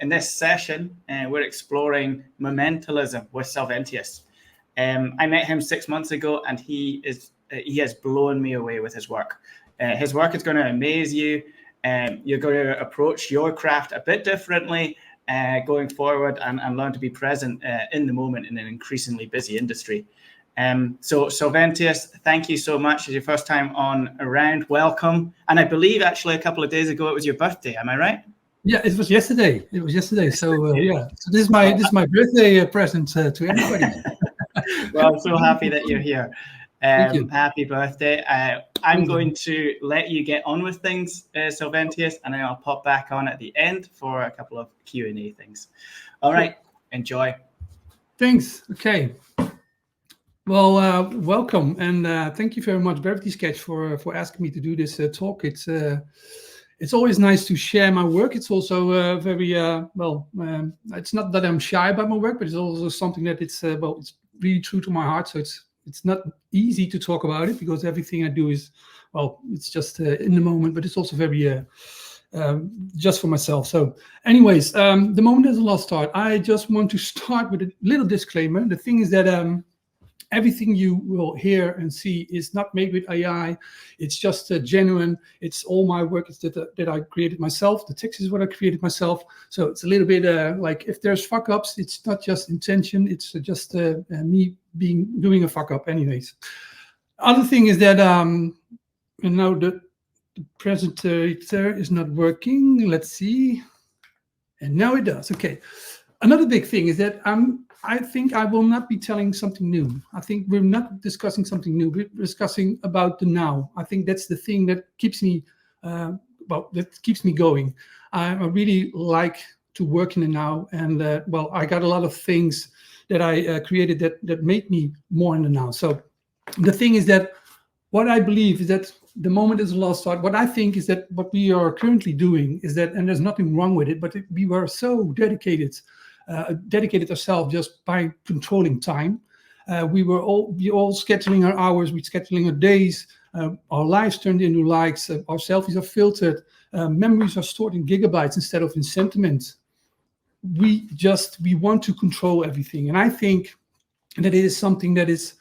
in this session, we're exploring Momentalism with Salventius. I met him 6 months ago, and he has blown me away with his work. His work is going to amaze you. You're going to approach your craft a bit differently going forward and learn to be present in the moment in an increasingly busy industry. So Salventius, thank you so much. It's your first time on Around. Welcome. And I believe actually a couple of days ago it was your birthday. Am I right? Yeah, it was yesterday. So yeah, so this is my birthday present to everybody. Well, I'm so happy that you're here. Thank you. Happy birthday. I'm going to let you get on with things, Salventius, and then I'll pop back on at the end for a couple of Q&A things. All right, enjoy. Thanks. Okay. Well, welcome, and thank you very much, Brevity Sketch, for asking me to do this talk. It's always nice to share my work. It's also very it's not that I'm shy about my work, but it's also something that it's really true to my heart. So it's not easy to talk about it because everything I do is, it's just in the moment, but it's also very just for myself. So anyways, the moment is a lost start. I just want to start with a little disclaimer. The thing is that everything you will hear and see is not made with AI. It's just genuine. It's all my work that I created myself. The text is what I created myself. So it's a little bit like if there's fuck ups, it's not just intention. It's just me doing a fuck up anyways. Other thing is that now the presenter is not working. Let's see. And now it does. Okay. Another big thing is that I think I will not be telling something new. I think we're not discussing something new. We're discussing about the now. I think that's the thing that keeps me, going. I really like to work in the now, and I got a lot of things that I created that made me more in the now. So the thing is that what I believe is that the moment is a lost start. What I think is that what we are currently doing is that, and there's nothing wrong with it, but we were so dedicated ourselves just by controlling time. We all scheduling our hours, we're scheduling our days, our lives turned into likes, our selfies are filtered, memories are stored in gigabytes instead of in sentiments. We want to control everything. And I think that it is something that is,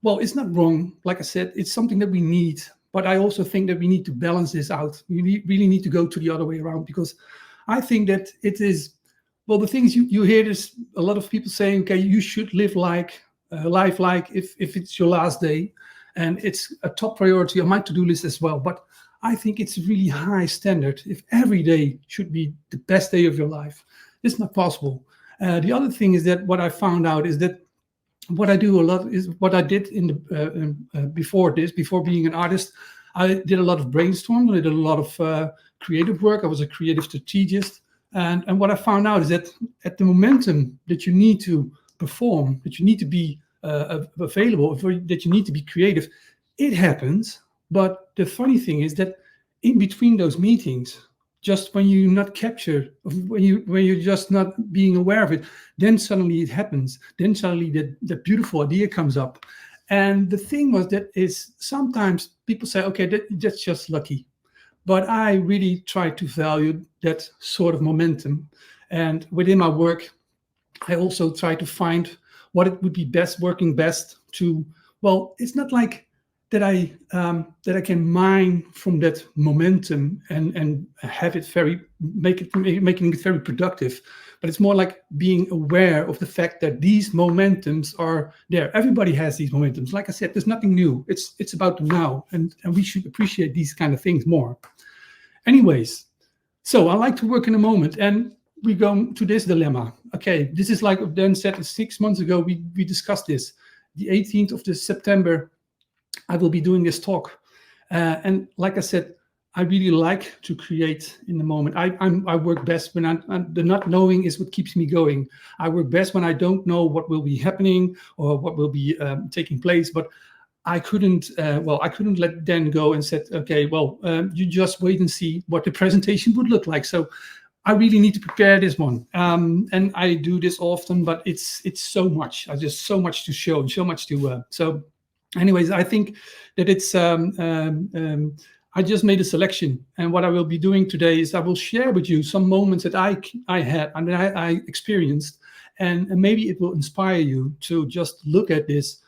it's not wrong. Like I said, it's something that we need, but I also think that we need to balance this out. We really need to go to the other way around, because I think that it is, the things you hear is a lot of people saying, okay, you should live life like if it's your last day, and it's a top priority on my to-do list as well. But I think it's a really high standard if every day should be the best day of your life. It's not possible. The other thing is that what I found out is that what I do a lot is what I did before being an artist. I did a lot of brainstorming. I did a lot of creative work. I was a creative strategist. And what I found out is that at the momentum that you need to perform, that you need to be available, that you need to be creative, it happens. But the funny thing is that in between those meetings, just when you're not captured, when you're just not being aware of it, then suddenly it happens. Then suddenly that beautiful idea comes up. And the thing was that is sometimes people say, okay, that's just lucky. But I really try to value that sort of momentum. And within my work, I also try to find what it would be working best to, it's not like that I can mine from that momentum and have it making it very productive. But it's more like being aware of the fact that these momentums are there. Everybody has these momentums. Like I said, there's nothing new. It's about the now, and we should appreciate these kind of things more. Anyways, so I like to work in a moment, and we go to this dilemma. Okay, this is like Dan said 6 months ago, we discussed this. The 18th of September, I will be doing this talk. And like I said, I really like to create in the moment. I work best when the not knowing is what keeps me going. I work best when I don't know what will be happening or what will be taking place. But I couldn't let Dan go and said, okay, you just wait and see what the presentation would look like. So I really need to prepare this one. And I do this often, but it's so much. I just so much to show and so much to. So anyways, I think that it's I just made a selection. And what I will be doing today is I will share with you some moments that I had and that I experienced. And maybe it will inspire you to just look at this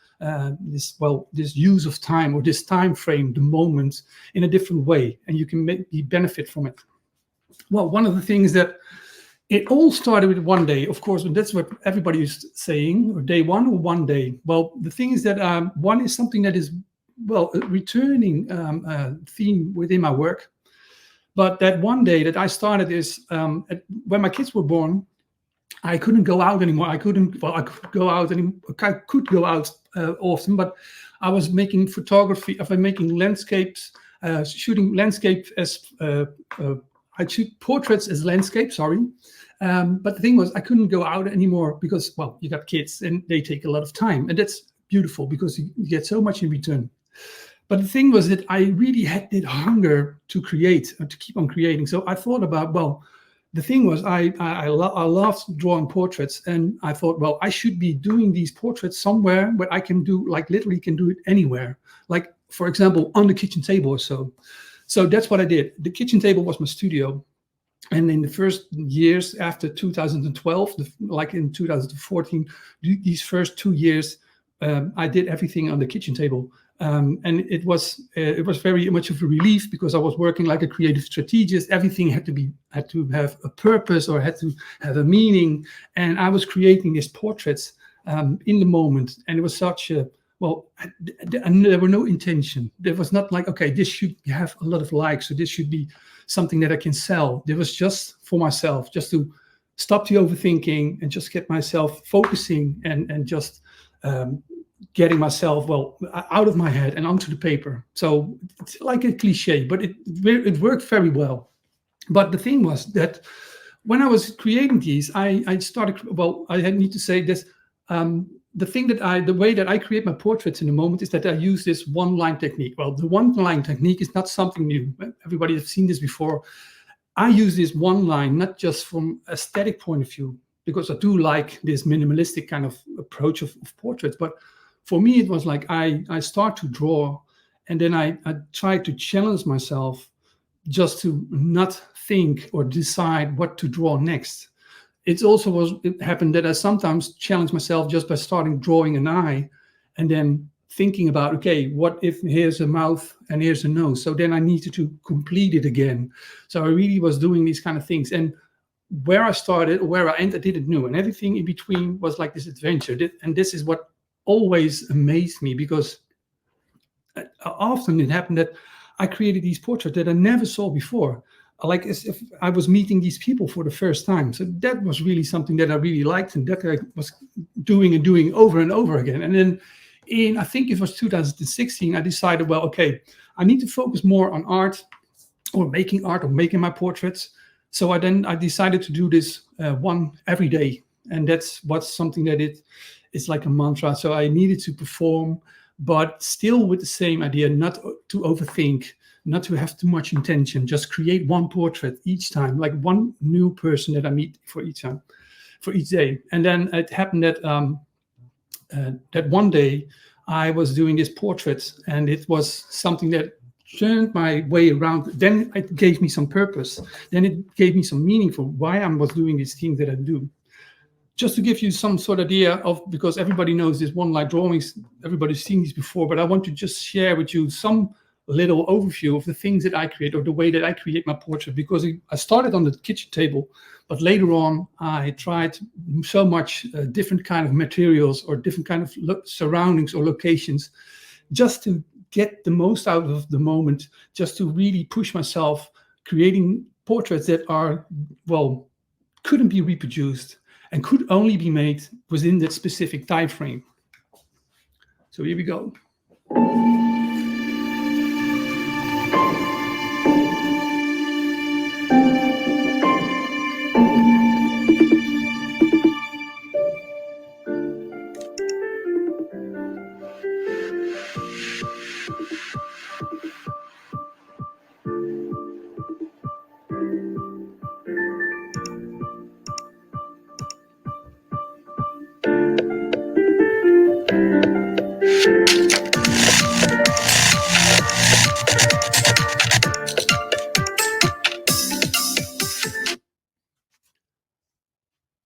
use of time, or this time frame, the moment, in a different way, and you can maybe benefit from it. Well, one of the things that it all started with one day, of course, and that's what everybody is saying, or day one or one day. Well, the thing is that one is something that is, well, a returning theme within my work. But that one day that I started is when my kids were born. I couldn't go out anymore. I could go out often, but I was making photography. I was making landscapes, shooting landscape as I shoot portraits as landscapes. Sorry, but the thing was I couldn't go out anymore because, well, you got kids and they take a lot of time, and that's beautiful because you get so much in return. But the thing was that I really had that hunger to create, to keep on creating. So I thought about, well, the thing was, I loved drawing portraits, and I thought, well, I should be doing these portraits somewhere where I can do, like, literally can do it anywhere. Like, for example, on the kitchen table or so. So that's what I did. The kitchen table was my studio. And in the first years after 2012, like in 2014, these first 2 years, I did everything on the kitchen table. And it was very much of a relief because I was working like a creative strategist. Everything had to have a purpose or had to have a meaning. And I was creating these portraits in the moment. And it was such a, well, and there were no intention. There was not like, okay, this should have a lot of likes, or this should be something that I can sell. It was just for myself, just to stop the overthinking and just get myself focusing and just getting myself, well, out of my head and onto the paper. So it's like a cliche, but it worked very well. But the thing was that when I was creating these, I started, well, I need to say this, the way that I create my portraits in the moment is that I use this one-line technique. Well, the one-line technique is not something new. Everybody has seen this before. I use this one line, not just from aesthetic point of view, because I do like this minimalistic kind of approach of portraits, but for me, it was like I start to draw, and then I try to challenge myself just to not think or decide what to draw next. It happened that I sometimes challenge myself just by starting drawing an eye, and then thinking about, okay, what if here's a mouth and here's a nose? So then I needed to complete it again. So I really was doing these kind of things. And where I started, or where I ended, I didn't know. And everything in between was like this adventure. And this is what always amazed me, because often it happened that I created these portraits that I never saw before, like as if I was meeting these people for the first time. So that was really something that I really liked, and that I was doing and doing over and over again. And then I think it was 2016, I decided, well, okay, I need to focus more on art, or making my portraits. So I decided to do this one every day, and that's what's something that it's like a mantra. So I needed to perform, but still with the same idea, not to overthink, not to have too much intention, just create one portrait each time, like one new person that I meet for each day. And then it happened that that one day I was doing this portrait, and it was something that turned my way around. Then it gave me some purpose. Then it gave me some meaning for why I was doing these things that I do. Just to give you some sort of idea of, because everybody knows this one-line drawings, everybody's seen these before, but I want to just share with you some little overview of the things that I create, or the way that I create my portrait, because I started on the kitchen table, but later on I tried so much different kind of materials, or different kind of surroundings or locations, just to get the most out of the moment, just to really push myself, creating portraits that are, well, couldn't be reproduced and could only be made within that specific time frame. So here we go.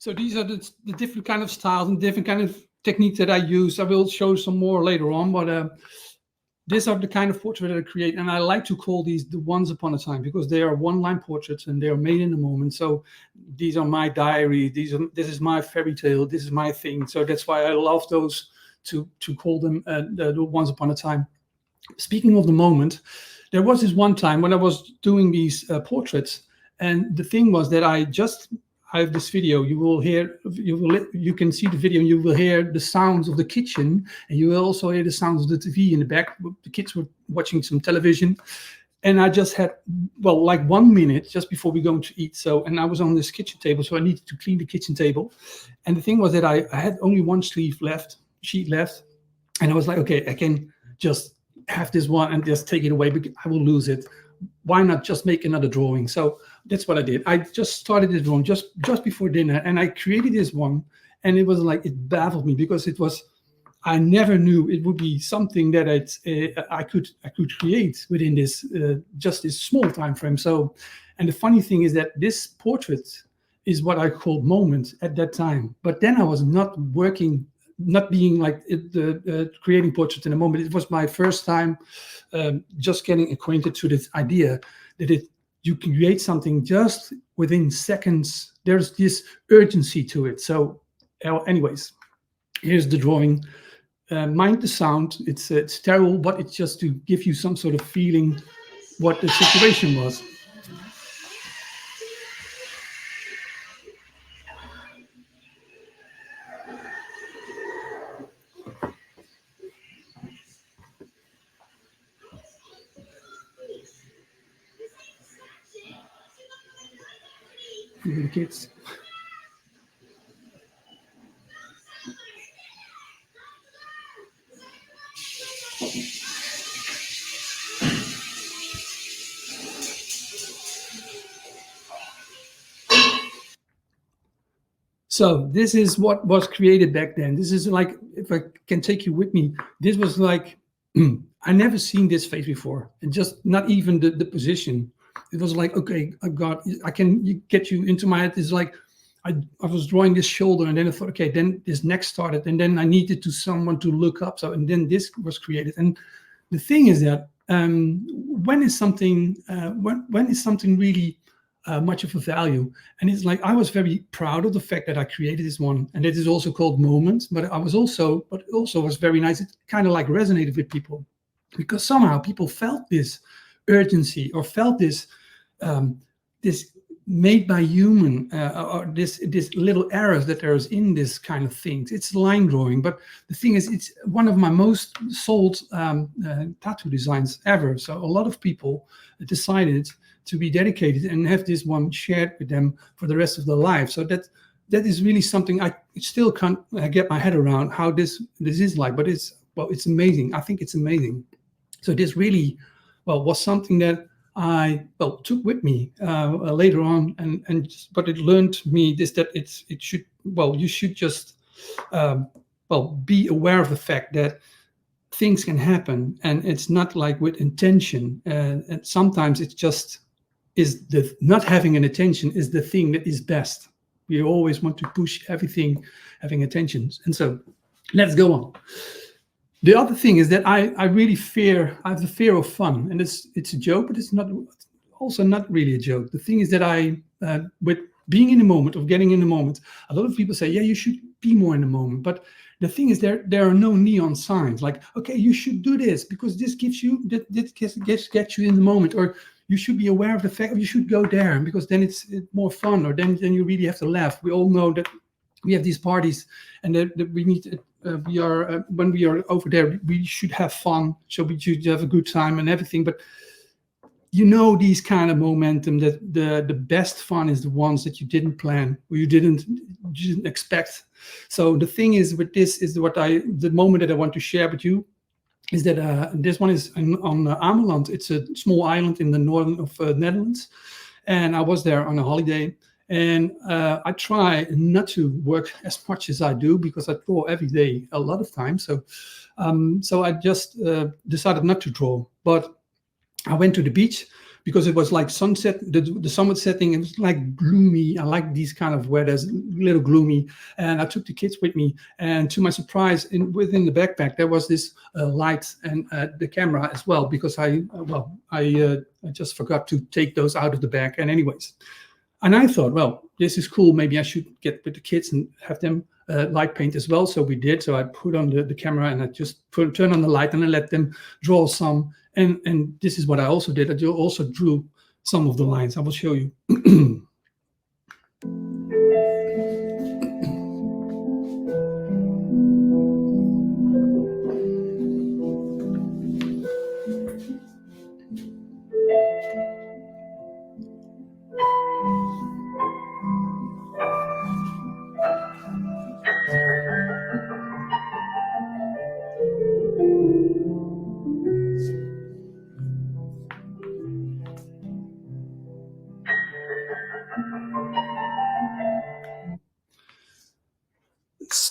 So these are the different kind of styles and different kind of techniques that I use. I will show some more later on, but these are the kind of portraits that I create, and I like to call these the once upon a time, because they are one-line portraits and they are made in the moment. So these are my diary. This is my fairy tale. This is my thing. So that's why I love those to call them the once upon a time. Speaking of the moment, there was this one time when I was doing these portraits, and the thing was that I have this video. You can see the video and you will hear the sounds of the kitchen, and you will also hear the sounds of the TV in the back. The kids were watching some television, and I just had, like 1 minute just before we go to eat. And I was on this kitchen table, so I needed to clean the kitchen table. And the thing was that I had only one sheet left, and I was like, okay, I can just have this one and just take it away, because I will lose it. Why not just make another drawing? So that's what I did. I just started this drawing just before dinner, and I created this one, and it was like, it baffled me, because I never knew it would be something that I could create within this just this small time frame. So, and the funny thing is that this portrait is what I called moment at that time. But then I was not being like creating portraits in a moment. It was my first time just getting acquainted to this idea that you can create something just within seconds. There's this urgency to it. So anyways, here's the drawing. Mind the sound. It's sterile, but it's just to give you some sort of feeling what the situation was. The kids. So this is what was created back then. This is like, if I can take you with me, this was like, I never seen this face before, and just not even the position. It was like, okay, I can get you into my head. It's like, I was drawing this shoulder, and then I thought, okay, then this neck started, and then I needed someone to look up. So, and then this was created. And the thing is that when is something really much of a value? And it's like, I was very proud of the fact that I created this one, and it is also called Moments. But it also was very nice. It kind of like resonated with people, because somehow people felt this urgency, or felt this made by human, or this little errors that there is in this kind of things. It's line drawing, but the thing is, it's one of my most sold tattoo designs ever. So a lot of people decided to be dedicated and have this one shared with them for the rest of their life. So that is really something I still can't get my head around, how this is like. But it's amazing. I think it's amazing. So this really was something that I took with me later on, but it learned me that you should just be aware of the fact that things can happen, and it's not like with intention. And sometimes it's just is the not having an intention is the thing that is best. We always want to push everything, having intentions, and so let's go on. The other thing is that I have the fear of fun, and it's a joke, but it's not really a joke. The thing is that with being in the moment, of getting in the moment, a lot of people say, yeah, you should be more in the moment. But the thing is, there are no neon signs like, okay, you should do this because this gives you gets you in the moment, or you should be aware of the fact, or you should go there because then it's more fun, or then you really have to laugh. We all know that we have these parties, and that we need. When we are over there, we should have fun. So we should have a good time and everything. But these kind of momentum, that the best fun is the ones that you didn't plan, or you didn't expect. So the thing is with this is the moment that I want to share with you is that this one is on Ameland. It's a small island in the northern of Netherlands, and I was there on a holiday. And I try not to work as much as I do because I draw every day a lot of time. So I just decided not to draw. But I went to the beach because it was like sunset, the sun was setting. It was like gloomy. I like these kind of weathers, a little gloomy. And I took the kids with me, and to my surprise, within the backpack there was this light and the camera as well, because I just forgot to take those out of the bag. And anyways, and I thought, well, this is cool. Maybe I should get with the kids and have them light paint as well. So we did. So I put on the camera, and I just turn on the light, and I let them draw some. And this is what I also did. I also drew some of the lines. I will show you.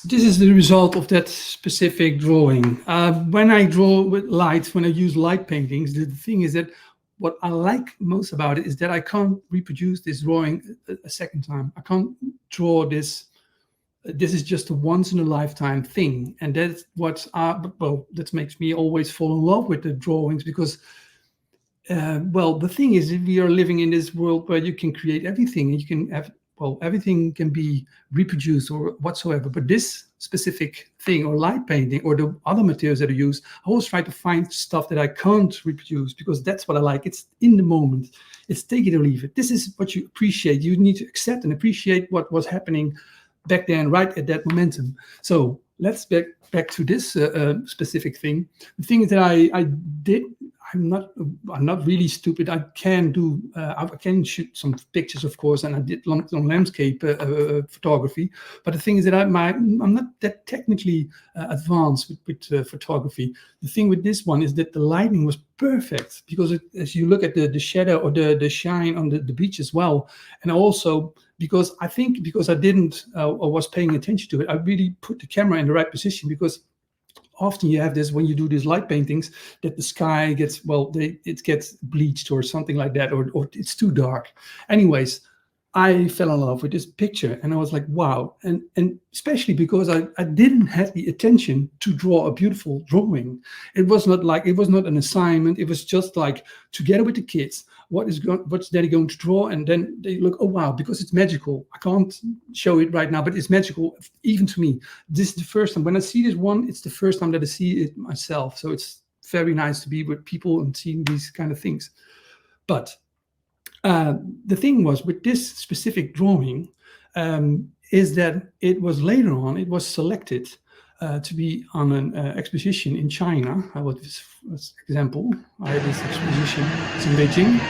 This is the result of that specific drawing. When I draw with light, when I use light paintings, the thing is that what I like most about it is that I can't reproduce this drawing a second time. I can't draw this. This is just a once in a lifetime thing. And that's that makes me always fall in love with the drawings, because the thing is that we are living in this world where you can create everything, and you can have, everything can be reproduced or whatsoever. But this specific thing, or light painting, or the other materials that are used, I always try to find stuff that I can't reproduce, because that's what I like. It's in the moment. It's take it or leave it. This is what you appreciate. You need to accept and appreciate what was happening back then, right at that momentum. So let's back to this specific thing. The thing that I did, I'm not really stupid. I can shoot some pictures, of course, and I did some landscape photography. But the thing is that I'm not that technically advanced with photography. The thing with this one is that the lighting was perfect, because as you look at the shadow or the shine on the beach as well, and also because I didn't or was paying attention to it, I really put the camera in the right position, because often you have this when you do these light paintings, that the sky gets, it gets bleached or something like that, or it's too dark. Anyways, I fell in love with this picture, and I was like, wow. And especially because I didn't have the attention to draw a beautiful drawing. It was not an assignment. It was just like, together with the kids, what's Daddy going to draw? And then they look, oh wow, because it's magical. I can't show it right now, but it's magical even to me. This is the first time when I see this one. It's the first time that I see it myself. So it's very nice to be with people and seeing these kind of things. But the thing was with this specific drawing is that it was later on, it was selected to be on an exposition in China. I was this example. I had this exposition, it's in Beijing,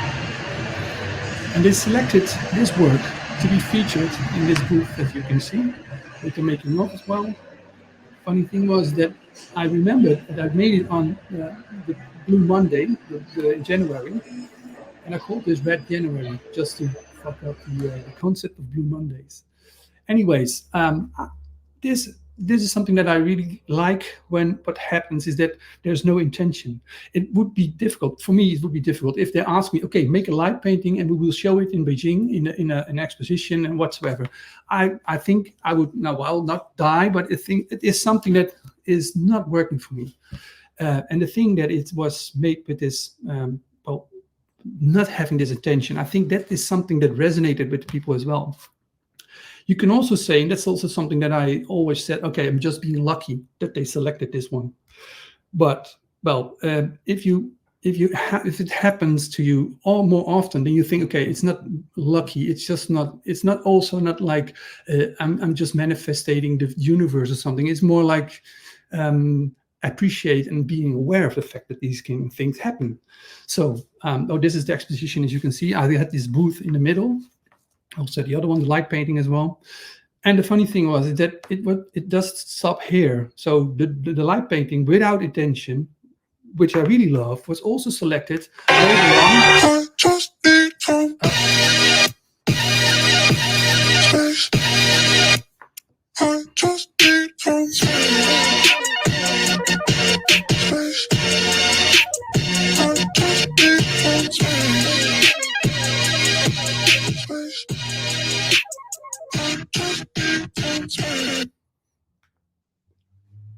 and they selected this work to be featured in this booth that you can see with the making of as well. Funny thing was that I remembered that I made it on the Blue Monday, in January. And I called this Red January, just to fuck up the concept of Blue Mondays. Anyways, this is something that I really like. When what happens is that there's no intention. It would be difficult for me. It would be difficult if they ask me, okay, make a light painting and we will show it in Beijing in an exposition and whatsoever. I think I would not die, but I think it is something that is not working for me. And the thing that it was made with this, not having this intention, I think that is something that resonated with people as well. You can also say, and that's also something that I always said, okay, I'm just being lucky that they selected this one. But if it happens to you all more often, then you think, okay, it's not lucky. It's not also not like I'm just manifesting the universe or something. It's more like appreciate and being aware of the fact that these kind of things happen. So, this is the exposition. As you can see, I had this booth in the middle. Also the other one, the light painting as well. And the funny thing was that it does stop here. So the light painting without intention, which I really love, was also selected later on. I just need some space. I just need some space. I just need some space.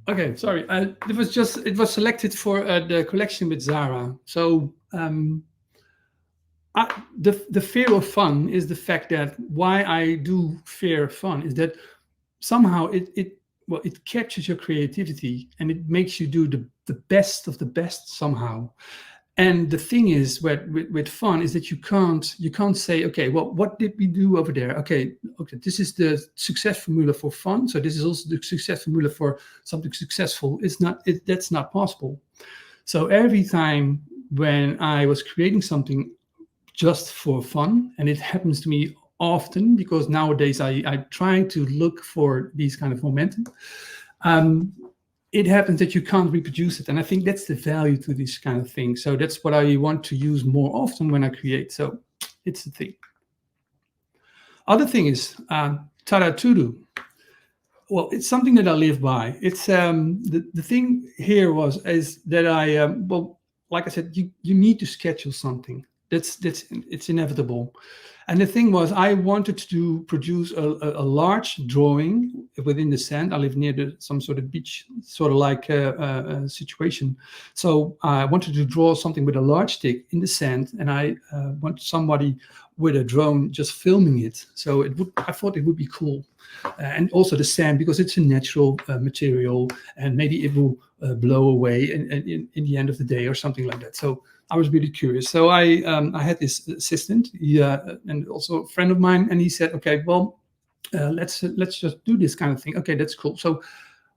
Okay, sorry. It was selected for the collection with Zara. So the fear of fun is the fact that why I do fear fun is that somehow it captures your creativity and it makes you do the best of the best somehow. And the thing is with fun is that you can't say, okay, well, what did we do over there? Okay, this is the success formula for fun, so this is also the success formula for something successful. That's not possible. So every time when I was creating something just for fun, and it happens to me often because nowadays I try to look for these kind of momentum, it happens that you can't reproduce it. And I think that's the value to this kind of thing. So that's what I want to use more often when I create. So it's the thing. Other thing is tada to do. Well, it's something that I live by. It's the thing here is that I well, like I said, you need to schedule something. That's it's inevitable. And the thing was, I wanted to produce a large drawing within the sand. I live near some sort of beach, sort of like situation. So I wanted to draw something with a large stick in the sand, and I want somebody with a drone just filming it. So I thought it would be cool. And also the sand, because it's a natural material, and maybe it will blow away in the end of the day or something like that. So I was really curious. So I had this assistant, and also a friend of mine, and he said, "Okay, well, let's just do this kind of thing." Okay, that's cool. So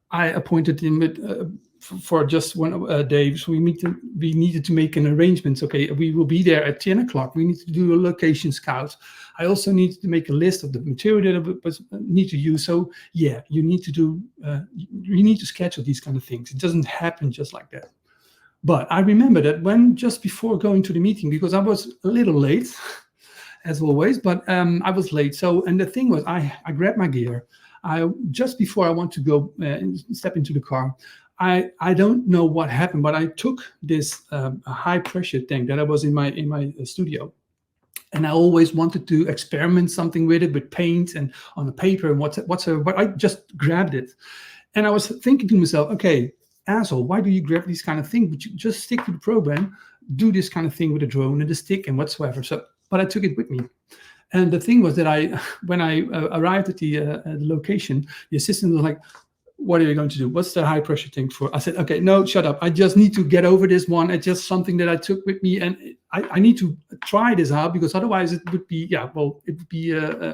I appointed him for just one day. So we needed to make an arrangement. Okay, we will be there at 10 o'clock. We need to do a location scout. I also need to make a list of the material that I need to use. So yeah, you need to schedule these kind of things. It doesn't happen just like that. But I remember that just before going to the meeting, because I was a little late, as always, but I was late. So, and the thing was, I grabbed my gear. Just before I want to go step into the car, I don't know what happened, but I took this high pressure tank that I was in my studio. And I always wanted to experiment something with it, with paint and on the paper and whatsoever, but I just grabbed it. And I was thinking to myself, okay, asshole, why do you grab these kind of things? But you just stick to the program, do this kind of thing with a drone and the stick and whatsoever. So, but I took it with me. And the thing was that when I arrived at the location, the assistant was like, "What are you going to do? What's the high pressure tank for?" I said, "Okay, no, shut up. I just need to get over this one. It's just something that I took with me, and I need to try this out because otherwise it would be,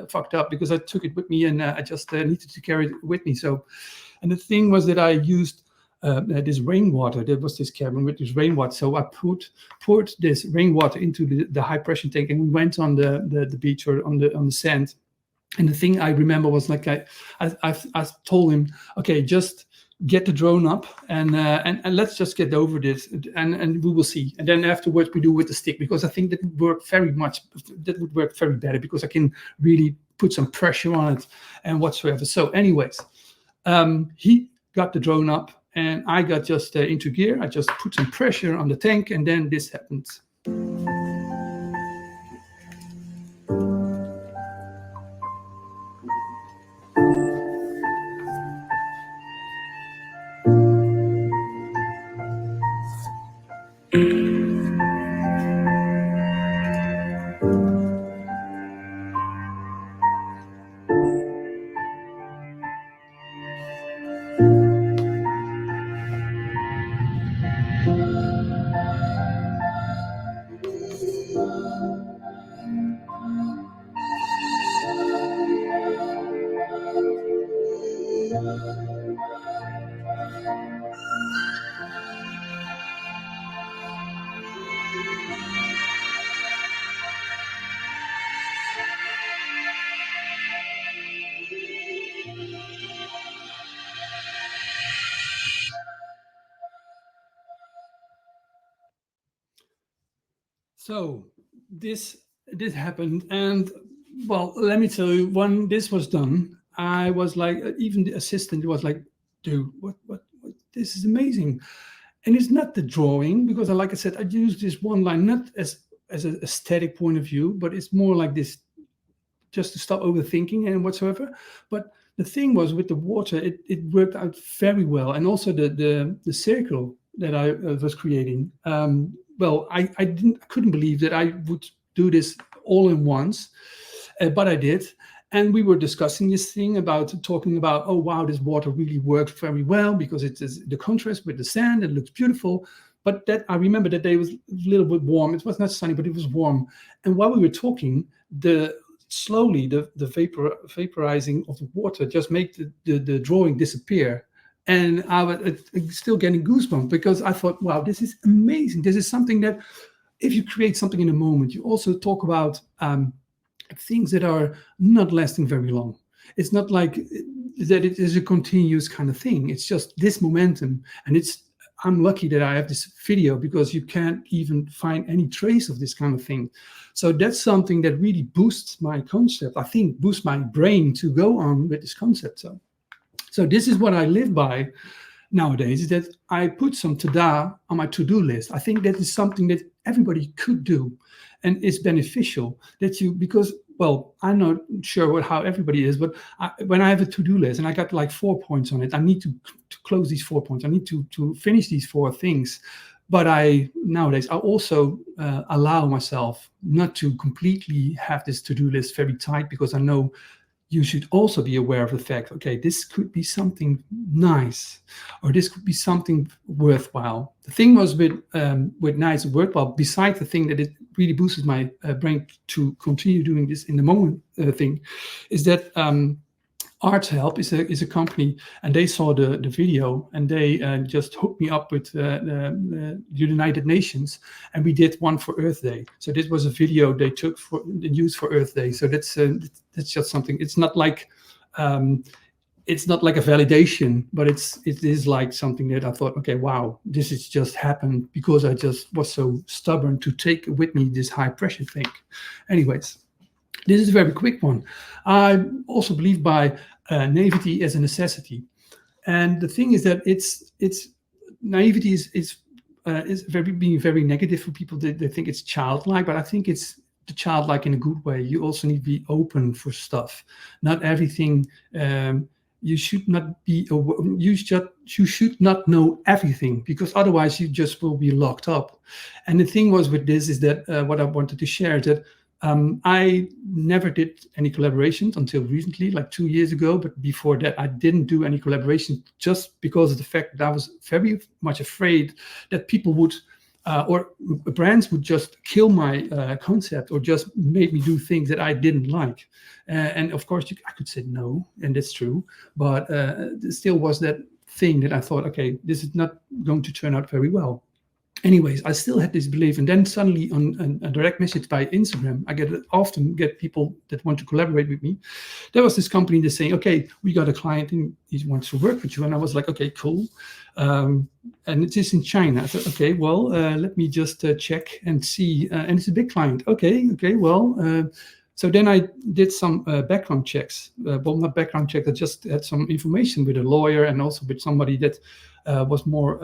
fucked up because I took it with me and I just needed to carry it with me." So, and the thing was that I used this rainwater. There was this cabin with this rainwater. So I poured this rainwater into the high pressure tank, and we went on the beach or on the sand. And the thing I remember was like I told him, okay, just get the drone up and let's just get over this and we will see. And then afterwards we do with the stick, because I think that would work very better because I can really put some pressure on it and whatsoever. So anyways, he got the drone up and I got just into gear. I just put some pressure on the tank and then this happened. So this happened, and well, let me tell you, when this was done, I was like, even the assistant was like, dude, what, this is amazing. And it's not the drawing, because like I said, I use this one line, not as an aesthetic point of view, but it's more like this, just to stop overthinking and whatsoever. But the thing was with the water, it worked out very well, and also the circle that I was creating. Well, I couldn't believe that I would do this all in once, but I did. And we were discussing this thing about talking about, oh wow, this water really worked very well because it is the contrast with the sand. It looks beautiful. But that I remember that day was a little bit warm. It was not sunny, but it was warm. And while we were talking, slowly the vaporizing of the water just made the drawing disappear. And I was still getting goosebumps because I thought, wow, this is amazing. This is something that if you create something in a moment, you also talk about things that are not lasting very long. It's not like that it is a continuous kind of thing. It's just this momentum. And I'm lucky that I have this video because you can't even find any trace of this kind of thing. So that's something that really boosts my concept. I think boosts my brain to go on with this concept. So this is what I live by nowadays, is that I put some tada on my to-do list. I think that is something that everybody could do, and it's beneficial because, well, I'm not sure how everybody is, but when I have a to-do list and I got like 4 points on it, I need to close these 4 points. I need to finish these 4 things. But nowadays, I also allow myself not to completely have this to-do list very tight, because I know you should also be aware of the fact, okay, this could be something nice, or this could be something worthwhile. The thing was with nice and worthwhile, besides the thing that it really boosts my brain to continue doing this in the moment thing, is that Art Help is a company, and they saw the video, and they just hooked me up with the United Nations, and we did one for Earth Day. So this was a video they took and used for Earth Day. So that's just something. It's not like a validation, but it is like something that I thought, okay, wow, this has just happened because I just was so stubborn to take with me this high pressure thing. Anyways. This is a very quick one. I also believe by naivety as a necessity, and the thing is that it's naivety is being very negative for people. They think it's childlike, but I think it's the childlike in a good way. You also need to be open for stuff. Not everything. You should not be. You should not know everything, because otherwise you just will be locked up. And the thing was with this is that what I wanted to share is that. I never did any collaborations until recently, like 2 years ago. But before that, I didn't do any collaboration just because of the fact that I was very much afraid that people would, or brands would just kill my concept, or just make me do things that I didn't like. And of course, I could say no, and that's true. But there still was that thing that I thought, okay, this is not going to turn out very well. Anyways, I still had this belief, and then suddenly on a direct message by Instagram, I often get people that want to collaborate with me. There was this company that's saying, okay, we got a client and he wants to work with you. And I was like, okay, cool. And it is in China. I thought, okay, well, let me just check and see. And it's a big client. Okay, well, so then I did some background checks. Well, not background checks, I just had some information with a lawyer and also with somebody that was more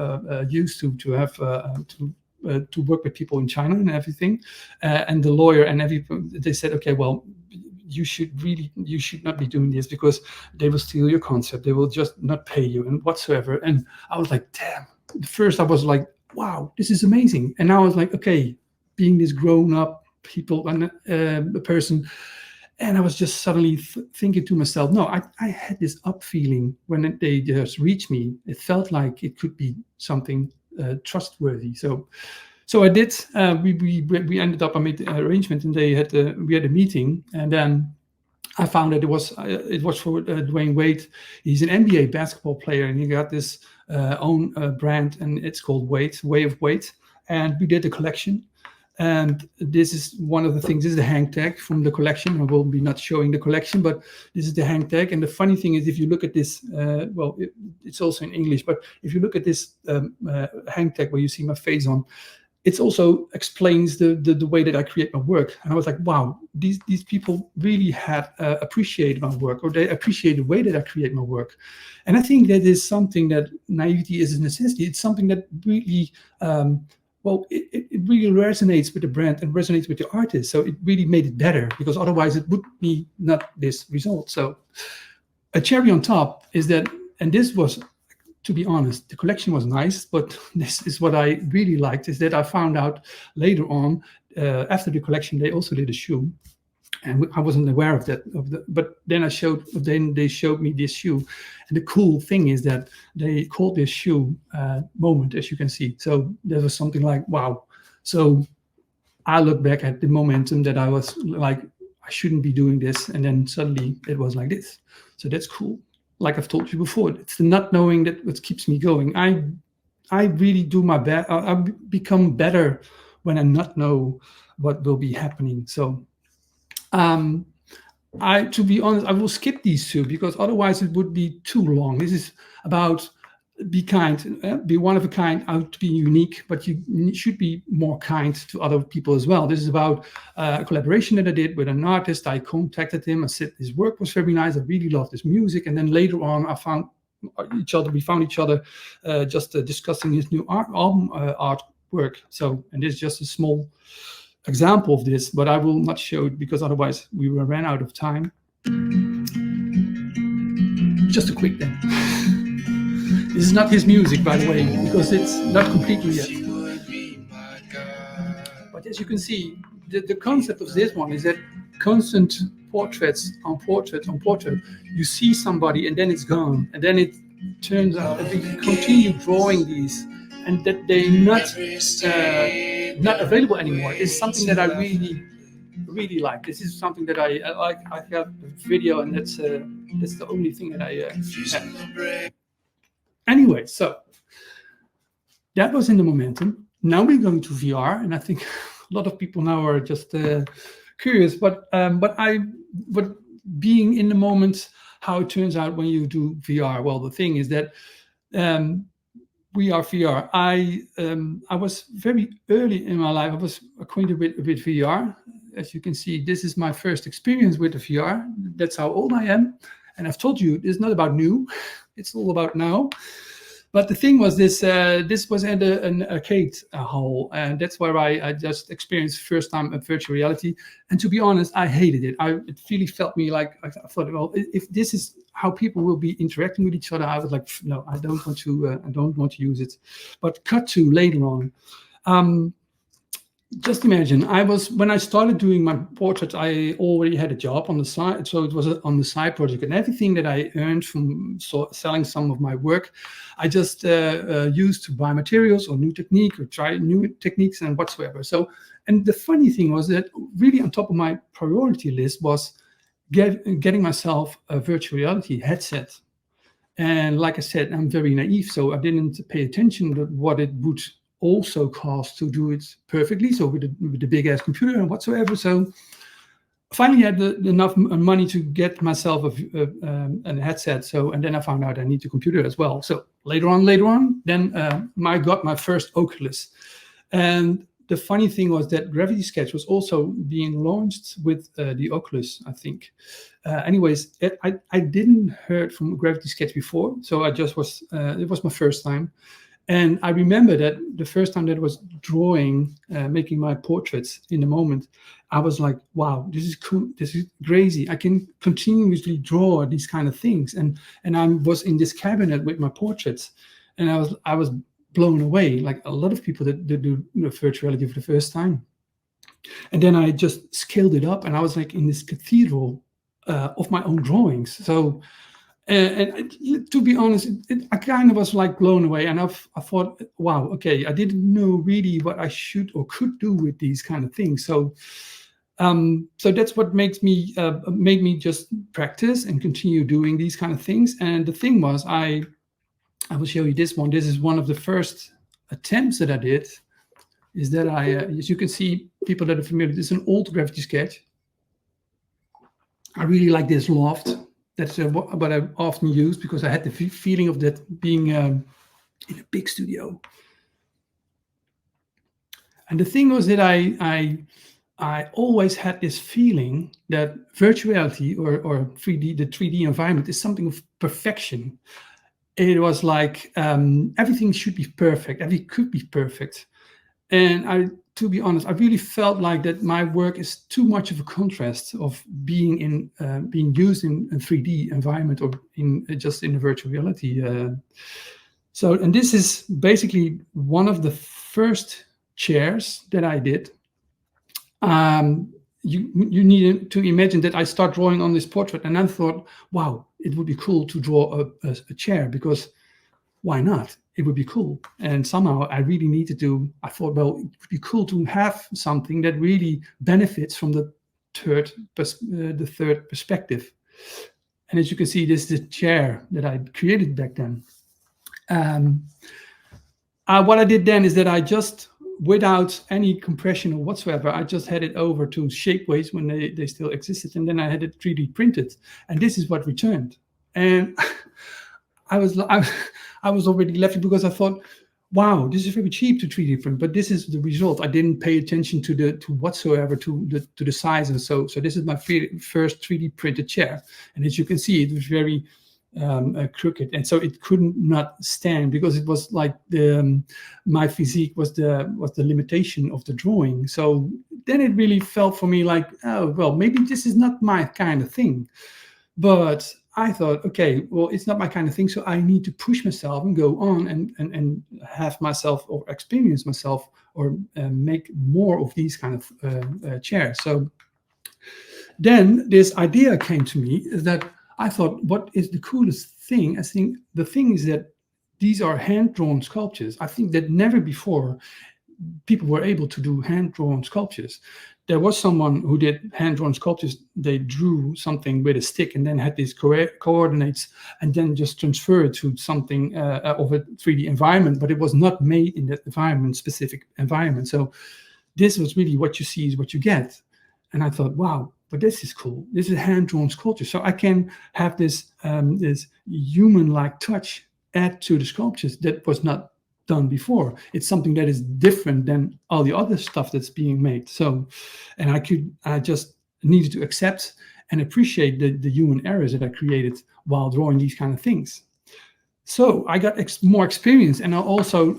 used to have to work with people in China and everything. And the lawyer and they said, okay, well, you should not be doing this, because they will steal your concept. They will just not pay you and whatsoever. And I was like, damn. First I was like, wow, this is amazing. And now I was like, okay, being this grown up people and a person, and I was just suddenly thinking to myself, no, I had this up feeling when they just reached me. It felt like it could be something trustworthy. So I did. We ended up. I made the arrangement, and we had a meeting, and then I found that it was for Dwayne Wade. He's an NBA basketball player, and he got this own brand, and it's called Wade, Way of Wade. And we did a collection. And this is one of the things. This is the hang tag from the collection. I will be not showing the collection, but this is the hang tag. And the funny thing is, if you look at this, it's also in English, but if you look at this hang tag where you see my face on, it also explains the way that I create my work. And I was like, wow, these people really had appreciated my work, or they appreciate the way that I create my work. And I think that is something that naivety is a necessity. It's something that really it really resonates with the brand and resonates with the artist. So it really made it better, because otherwise it would be not this result. So a cherry on top is that, and this was, to be honest, the collection was nice, but this is what I really liked, is that I found out later on, after the collection, they also did a shoe. And I wasn't aware of that. But then they showed me this shoe, and the cool thing is that they called this shoe Moment, as you can see. So there was something like, wow. So I look back at the momentum that I was like, I shouldn't be doing this, and then suddenly it was like this. So that's cool. Like I've told you before, it's the not knowing that what keeps me going. I really do my best. I become better when I not know what will be happening. So. To be honest, I will skip these two because otherwise it would be too long. This is about be kind, be one of a kind, out to be unique, but you should be more kind to other people as well. This is about a collaboration that I did with an artist. I contacted him. I said his work was very nice. I really loved his music. And then later on, we found each other just discussing his new album artwork. So, and this is just a small example of this, but I will not show it because otherwise we will run out of time. Just a quick thing. This is not his music, by the way, because it's not completely yet. But as you can see, the concept of this one is that constant portraits on portrait on portrait. You see somebody and then it's gone, and then it turns out that we continue drawing these, and that they're not available anymore. Is something that I really like. This is something that I like. I have a video, and that's the only thing that I have. Anyway, so that was in the momentum. Now we're going to VR, and I think a lot of people now are just curious. But being in the moment, how it turns out when you do VR. Well, the thing is that. We are VR. I was very early in my life. I was acquainted with VR. As you can see, this is my first experience with the VR. That's how old I am. And I've told you, it's not about new. It's all about now. But the thing was, this was at an arcade hall, and that's where I just experienced first time virtual reality. And to be honest, I hated it. It really felt me like I thought, well, if this is how people will be interacting with each other, I was like, no, I don't want to use it. But cut to later on. Just imagine, when I started doing my portraits, I already had a job on the side, so it was on the side project, and everything that I earned from selling some of my work, I just used to buy materials or new technique or try new techniques and whatsoever. So, and the funny thing was that really on top of my priority list was getting myself a virtual reality headset. And like I said, I'm very naive, so I didn't pay attention to what it would also cost to do it perfectly, so with the big ass computer and whatsoever. So finally I had enough money to get myself a headset. So, and then I found out I need a computer as well. So later on, then I got my first Oculus. And the funny thing was that Gravity Sketch was also being launched with the Oculus, I think. Anyways, I didn't heard from Gravity Sketch before, so I just was. It was my first time. And I remember that the first time that I was drawing, making my portraits in the moment, I was like, wow, this is cool. This is crazy. I can continuously draw these kind of things. And I was in this cabinet with my portraits, and I was blown away, like a lot of people that do virtual reality for the first time. And then I just scaled it up, and I was like in this cathedral of my own drawings. So, and to be honest, I kind of was like blown away, and I thought, wow, okay, I didn't know really what I should or could do with these kind of things. So, so that's what made me just practice and continue doing these kind of things. And the thing was, I will show you this one. This is one of the first attempts that I did. Is that as you can see, people that are familiar, this is an old Gravity Sketch. I really like this loft. That's what I often use because I had the feeling of that being in a big studio. And the thing was that I always had this feeling that virtual reality or 3D, the 3D environment is something of perfection. It was like everything should be perfect, everything could be perfect. And to be honest, I really felt like that my work is too much of a contrast of being used in a 3D environment or just in a virtual reality. And this is basically one of the first chairs that I did. You need to imagine that I start drawing on this portrait, and I thought, wow, it would be cool to draw a chair, because why not? It would be cool. And somehow I really needed to, I thought, well, it would be cool to have something that really benefits from the third perspective. And as you can see, this is the chair that I created back then. What I did then is that I just, without any compression or whatsoever, I just had it over to Shapeways when they still existed, and then I had it 3D printed, and this is what returned. And I was already left, because I thought, wow, this is very cheap to 3D print, but this is the result. I didn't pay attention to the size, and so this is my first 3D printed chair. And as you can see, it was very crooked, and so it couldn't not stand, because it was like my physique was the limitation of the drawing. So then it really felt for me like, oh well, maybe this is not my kind of thing. But I thought, okay, well, it's not my kind of thing, so I need to push myself and go on and have myself, or experience myself, or make more of these kind of chairs. So then this idea came to me, is that I thought, what is the coolest thing? I think the thing is that these are hand-drawn sculptures. I think that never before people were able to do hand-drawn sculptures. There was someone who did hand-drawn sculptures. They drew something with a stick and then had these coordinates, and then just transferred to something of a 3D environment, but it was not made in that environment, specific environment. So this was really what you see is what you get. And I thought, wow, but this is cool. This is hand-drawn sculpture. So I can have this human-like touch add to the sculptures that was not done before. It's something that is different than all the other stuff that's being made. So, and I just needed to accept and appreciate the human errors that I created while drawing these kind of things. So I got more experience, and I also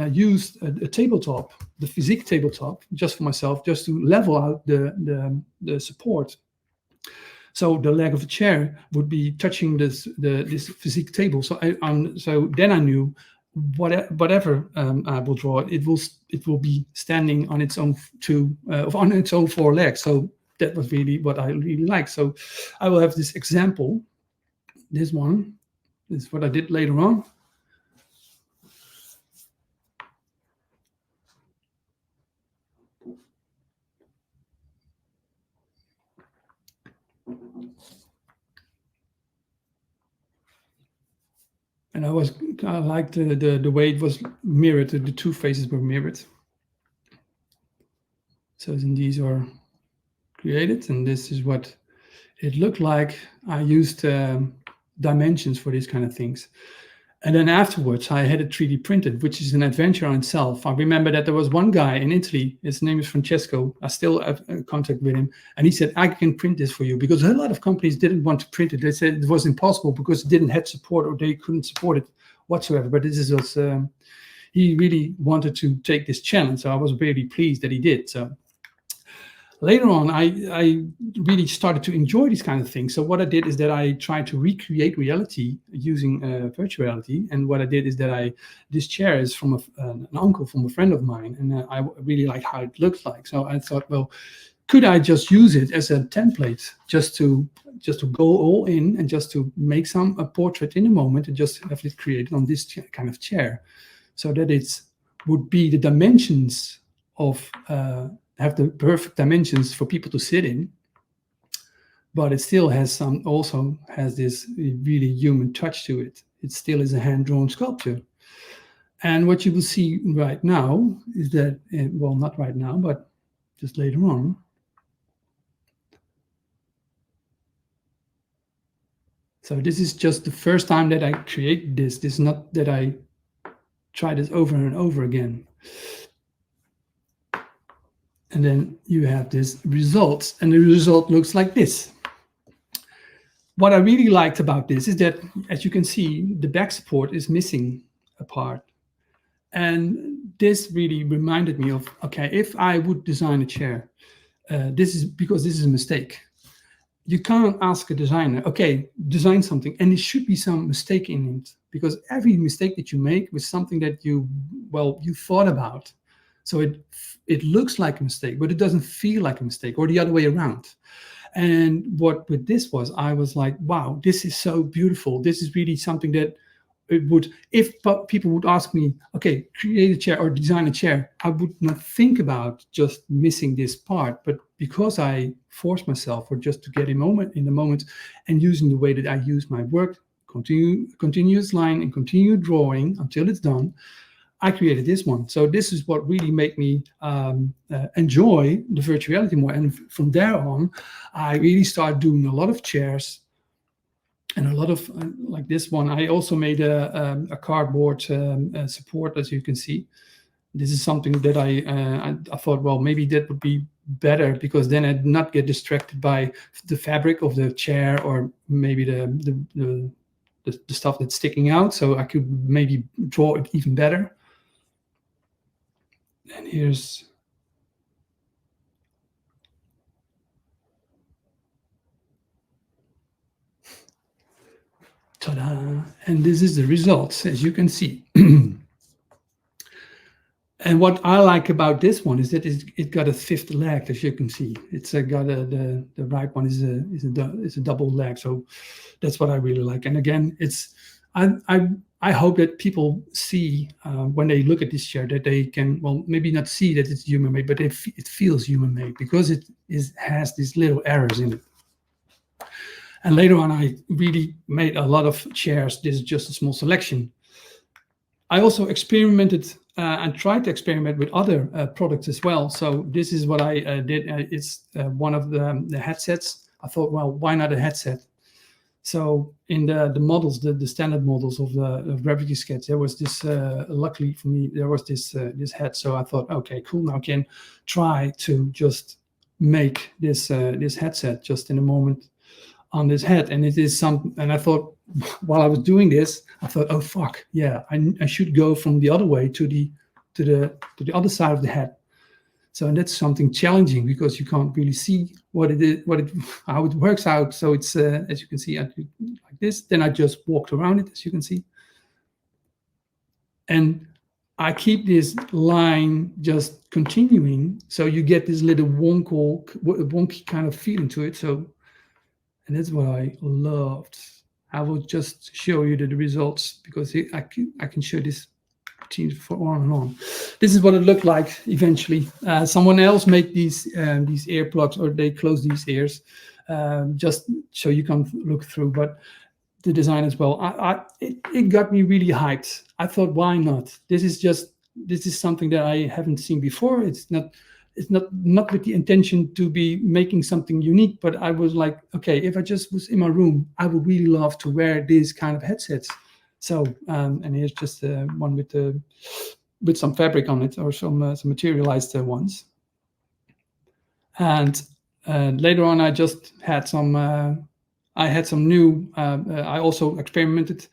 used a tabletop, the physique tabletop, just for myself, just to level out the support. So the leg of the chair would be touching this physique table. So so then I knew whatever I will draw, it will be standing on its own four legs. So that was really what I really liked. So I will have this example. This one. This is what I did later on. And I liked the way it was mirrored, the two faces were mirrored. So then these are created, and this is what it looked like. I used dimensions for these kind of things. And then afterwards, I had it 3D printed, which is an adventure on itself. I remember that there was one guy in Italy, his name is Francesco. I still have contact with him. And he said, I can print this for you, because a lot of companies didn't want to print it. They said it was impossible because it didn't have support, or they couldn't support it whatsoever. But this was, he really wanted to take this challenge. So I was really pleased that he did. So later on, I really started to enjoy these kind of things. So what I did is that I tried to recreate reality using virtual reality. And what I did is that this chair is from an uncle from a friend of mine, and I really like how it looks like. So I thought, well, could I just use it as a template, just to go all in and just to make a portrait in a moment and just have it created on this kind of chair, so that it would be the dimensions of have the perfect dimensions for people to sit in, but it still has also has this really human touch to it. It still is a hand-drawn sculpture. And what you will see right now is that, well, not right now, but just later on, so this is just the first time that I create this. This is not that I try this over and over again. And then you have this result, and the result looks like this. What I really liked about this is that, as you can see, the back support is missing a part. And this really reminded me of, okay, if I would design a chair, this is a mistake. You can't ask a designer, okay, design something, and there should be some mistake in it, because every mistake that you make was something that you thought about. So it looks like a mistake, but it doesn't feel like a mistake, or the other way around. And what with this was, I was like, wow, this is so beautiful. This is really something that it would, if people would ask me, okay, create a chair or design a chair, I would not think about just missing this part. But because I forced myself, or just to get in the moment, and using the way that I use my work, continuous line and continue drawing until it's done, I created this one. So this is what really made me enjoy the virtuality more. And from there on, I really started doing a lot of chairs, and a lot of like this one. I also made a cardboard support, as you can see. This is something that I thought, well, maybe that would be better, because then I'd not get distracted by the fabric of the chair, or maybe the stuff that's sticking out. So I could maybe draw it even better. And here's ta-da! And this is the results, as you can see. And what I like about this one is that it got a fifth leg, as you can see. It's got the right one is a double leg, so that's what I really like. And again, I hope that people see when they look at this chair, that they can, well, maybe not see that it's human made, but it feels human made, because it has these little errors in it. And later on, I really made a lot of chairs. This is just a small selection. I also experimented and tried to experiment with other products as well. So this is what I did. It's one of the headsets. I thought, well, why not a headset? So in the models, the standard models of the Gravity Sketch, there was this. Luckily for me, there was this head. So I thought, okay, cool. Now I can try to just make this headset just in a moment on this head. And it is and I thought, while I was doing this, I thought, oh fuck, yeah, I should go from the other way to the other side of the head. So, and that's something challenging, because you can't really see how it works out. So it's as you can see, like this. Then I just walked around it, as you can see, and I keep this line just continuing, so you get this little wonky kind of feeling to it. So, and that's what I loved. I will just show you the results, because I can show this for on and on. This is what it looked like eventually. Someone else made these earplugs, or they close these ears, just so you can look through. But the design as well, it got me really hyped. I thought, why not? This is something that I haven't seen before. It's not with the intention to be making something unique, but I was like, okay, if I just was in my room, I would really love to wear these kind of headsets. So, and here's just one with some fabric on it, or some materialized ones. And later on, I just had some. I had some new. I also experimented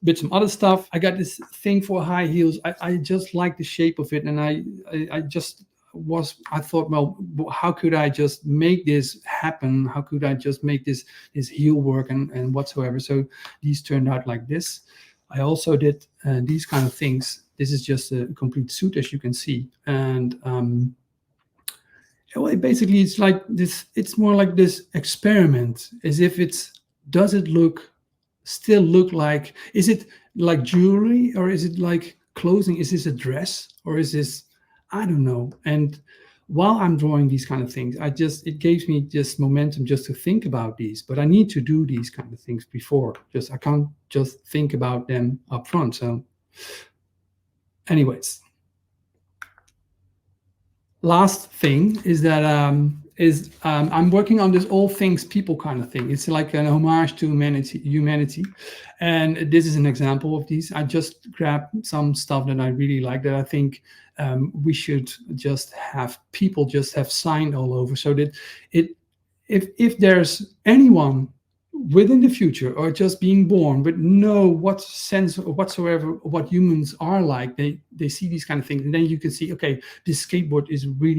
with some other stuff. I got this thing for high heels. I just like the shape of it, and I thought, well, how could I just make this happen? How could I just make this heel work and whatsoever? So these turned out like this. I also did these kind of things. This is just a complete suit, as you can see. And basically, it's like this. It's more like this experiment, as if does it still look like, is it like jewelry, or is it like clothing? Is this a dress, or is this, I don't know. And while I'm drawing these kind of things, it gives me just momentum just to think about these. But I need to do these kind of things before. I can't just think about them up front. So anyways, last thing is that I'm working on this all things people kind of thing. It's like an homage to humanity. And this is an example of these. I just grabbed some stuff that I really like, that I think we should just have signed all over, so that if there's anyone within the future or just being born with no what sense whatsoever of what humans are like, they see these kind of things, and then you can see, okay, this skateboard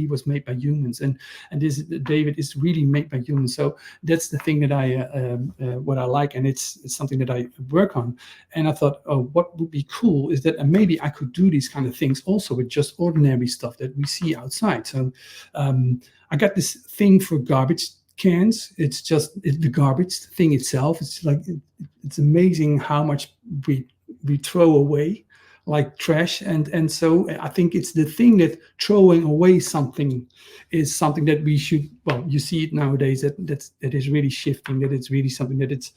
was made by humans, and this David is really made by humans. So that's the thing that what I like, and it's something that I work on. And I thought, oh, what would be cool is that maybe I could do these kind of things also with just ordinary stuff that we see outside. So I got this thing for garbage cans. It's just the garbage thing itself. It's like it's amazing how much we throw away like trash, and so I think it's the thing that throwing away something is something that we should, well, you see it nowadays that is really shifting, that it's really something that it's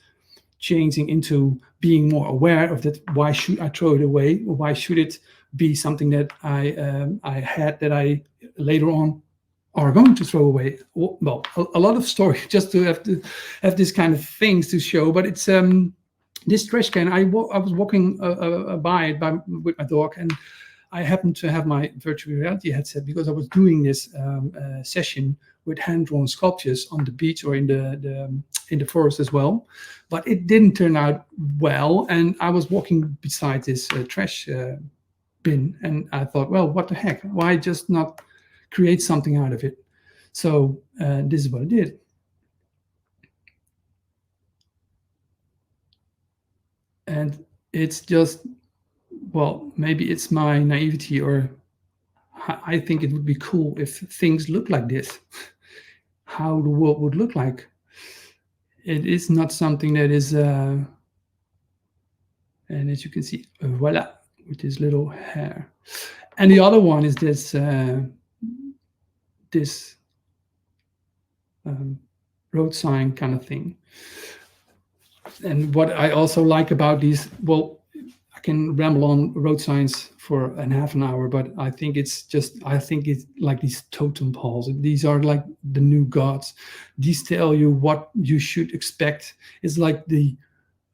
changing into being more aware of that. Why should I throw it away, or why should it be something that I had that I later on are going to throw away? Well, a lot of story just to have this kind of things to show. But it's this trash can. I was walking by it with my dog, and I happened to have my virtual reality headset because I was doing this session with hand-drawn sculptures on the beach or in the forest as well. But it didn't turn out well, and I was walking beside this trash bin, and I thought, well, what the heck? Why just not create something out of it? So this is what I did. And it's just, well, maybe it's my naivety, or I think it would be cool if things look like this, how the world would look like. It is not something that is, and as you can see, voila, with this little hair. And the other one is this, road sign kind of thing. And what I also like about these, well, I can ramble on road signs for half an hour, but I think it's like these totem poles. These are like the new gods. These tell you what you should expect. It's like the,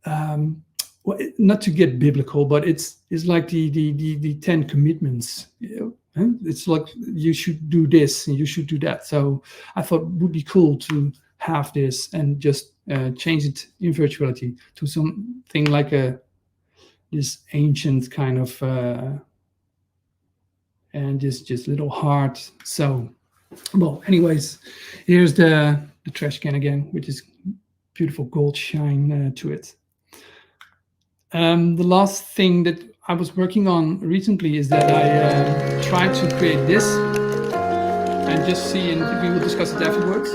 well, not to get biblical, but it's like the 10 commitments. It's like you should do this and you should do that. So I thought it would be cool to have this and just change it in virtuality to something like this ancient kind of and just little heart. So, well, anyways, here's the trash can again, with this beautiful gold shine to it. The last thing that I was working on recently is that I tried to create this, and just see, and we will discuss it afterwards.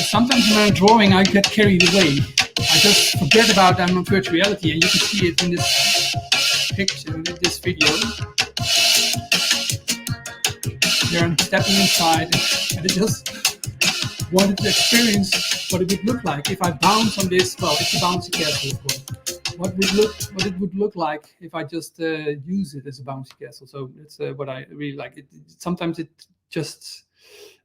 Sometimes when I'm drawing, I get carried away. I just forget about I'm in virtual reality, and you can see it in this picture, in this video. Here I'm stepping inside, and I just wanted to experience what it would look like if I bounce on this. Well, it's a bouncy castle, of course. What it would look like if I just use it as a bouncy castle. So that's what I really like. Sometimes it just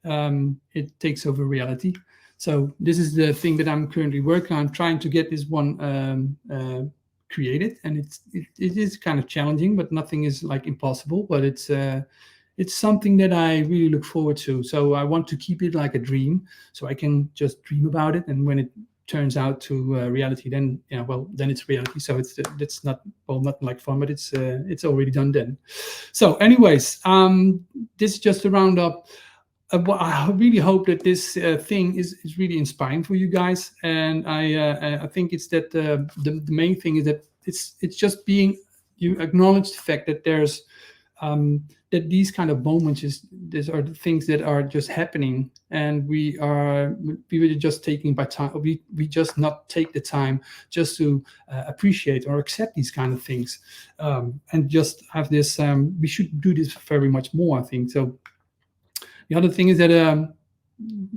it takes over reality. So this is the thing that I'm currently working on, trying to get this one created, and it is kind of challenging, but nothing is like impossible. But it's something that I really look forward to. So I want to keep it like a dream, so I can just dream about it, and when it turns out to reality, then then it's reality. So it's not like fun, but it's already done then. So anyways, this is just a roundup. I really hope that this thing is really inspiring for you guys, and I think it's that the main thing is that it's just being, you acknowledge the fact that there's that these kind of moments these are the things that are just happening, and we were just taking by time. We just not take the time just to appreciate or accept these kind of things, and just have this. We should do this very much more, I think. So. The other thing is that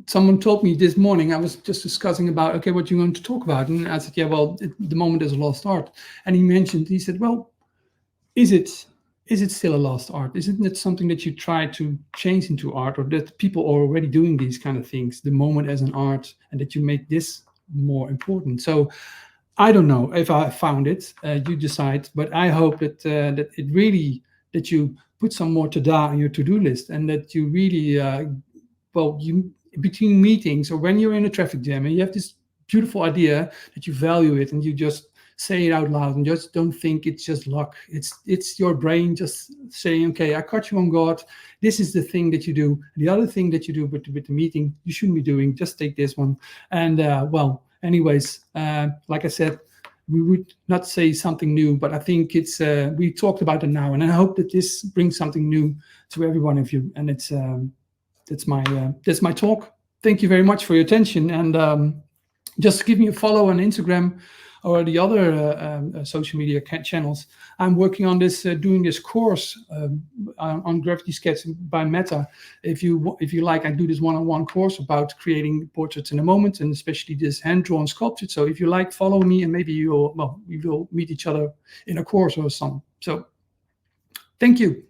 someone told me this morning, I was just discussing about, okay, what you're going to talk about. And I said, yeah, well, the moment is a lost art. And he said, well, is it still a lost art? Isn't it something that you try to change into art, or that people are already doing these kind of things, the moment as an art, and that you make this more important? So I don't know if I found it. You decide, but I hope that that it really that you put some more tada on your to-do list, and that you really you between meetings or when you're in a traffic jam and you have this beautiful idea, that you value it and you just say it out loud and just don't think it's just luck. It's your brain just saying, okay, I caught you on guard. This is the thing that you do. The other thing that you do with the meeting, you shouldn't be doing. Just take this one. And anyways, like I said, we would not say something new, but I think it's we talked about it now, and I hope that this brings something new to every one of you. And it's that's my talk. Thank you very much for your attention, and just give me a follow on Instagram or the other social media channels. I'm working on this, doing this course on gravity sketching by Meta. If you like, I do this one-on-one course about creating portraits in a moment, and especially this hand-drawn sculpture. So if you like, follow me, and maybe we will meet each other in a course or something. So thank you.